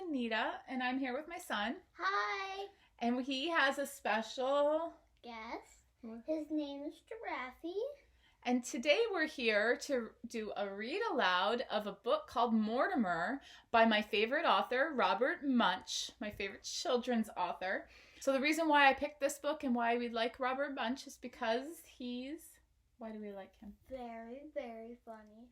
Anita, and I'm here with my son. Hi. And he has a special guest. His name is Giraffe. And today we're here to do a read aloud of a book called Mortimer by my favorite author, Robert Munsch, my favorite children's author. So the reason why I picked this book and why we like Robert Munsch is because why do we like him? Very, very funny.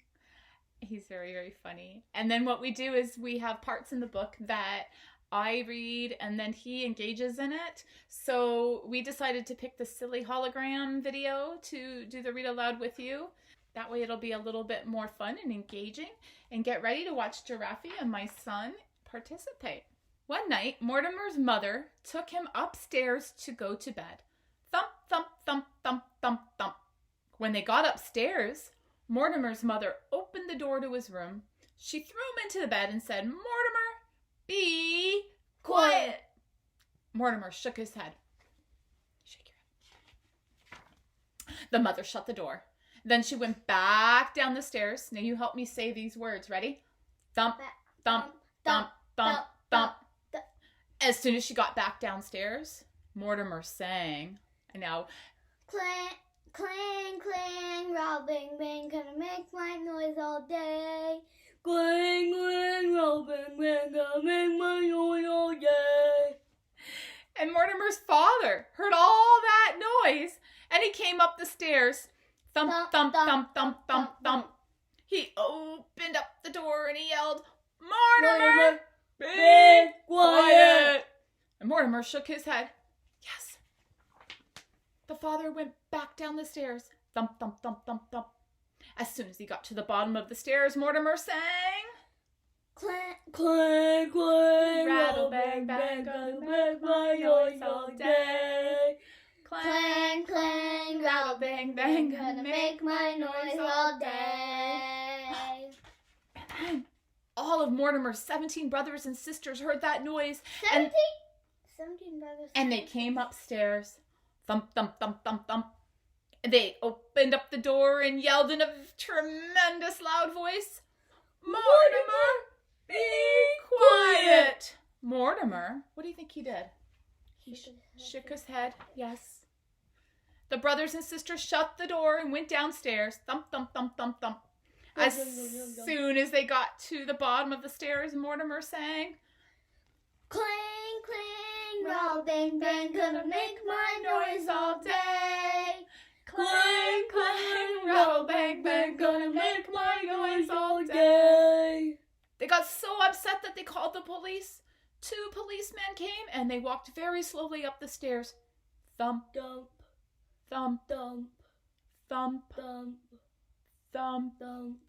He's very, very funny. And then what we do is we have parts in the book that I read and then he engages in it. So we decided to pick the silly hologram video to do the read aloud with you. That way it'll be a little bit more fun and engaging. And get ready to watch Giraffe and my son participate. One night, Mortimer's mother took him upstairs to go to bed. Thump, thump, thump, thump, thump, thump. When they got upstairs, Mortimer's mother opened the door to his room. She threw him into the bed and said, "Mortimer, be quiet." Mortimer shook his head. Shake your head. The mother shut the door. Then she went back down the stairs. Now you help me say these words. Ready? Thump, thump, thump, thump, thump. As soon as she got back downstairs, Mortimer sang. And now, clang, clang, clang, roll, bang, bang, gonna make my noise all day. Clang, clang, roll, bang, bang, gonna make my noise all day. And Mortimer's father heard all that noise, and he came up the stairs. Thump, thump, thump, thump, thump, thump. He opened up the door and he yelled, "Mortimer, be quiet!" And Mortimer shook his head. Yes. The father went back down the stairs. Thump, thump, thump, thump, thump. As soon as he got to the bottom of the stairs, Mortimer sang, clang, clang, clang, rattle, bang, bang, gonna make my noise all day. Clang, clang, rattle, bang, bang, gonna make my noise all day. And then all of Mortimer's 17 brothers and sisters heard that noise. 17 brothers. And they came upstairs. Thump, thump, thump, thump, thump. They opened up the door and yelled in a tremendous loud voice, "Mortimer, be quiet!" Mortimer, what do you think he did? He shook his head. Yes. The brothers and sisters shut the door and went downstairs. Thump, thump, thump, thump, thump. As soon as they got to the bottom of the stairs, Mortimer sang, clang, clang, roll, bang, bang, gonna make my noise all day. Clang, clang, roll, bang, bang, gonna make my noise all day. They got so upset that they called the police. 2 policemen came and they walked very slowly up the stairs. Thump, thump, thump, thump, thump, thump, thump, thump,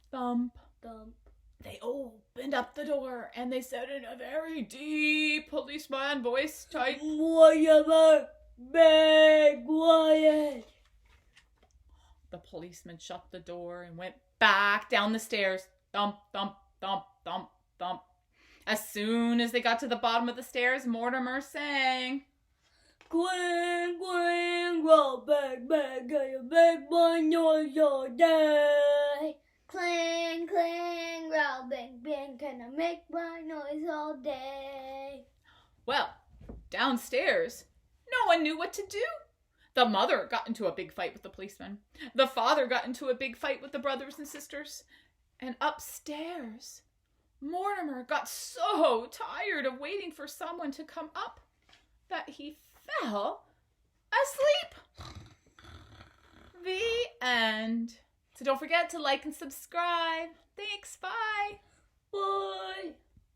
thump, thump. They opened up the door and they said in a very deep policeman voice, tight, "Mortimer, be quiet." The policeman shut the door and went back down the stairs. Thump, thump, thump, thump, thump. As soon as they got to the bottom of the stairs, Mortimer sang, clang, clang, roll, bang, bang, gonna make my noise all day. Clang, clang, roll, bang, bang, gonna make my noise all day. Well, downstairs, no one knew what to do. The mother got into a big fight with the policeman. The father got into a big fight with the brothers and sisters. And upstairs, Mortimer got so tired of waiting for someone to come up that he fell asleep. The end. So don't forget to like and subscribe. Thanks. Bye. Bye.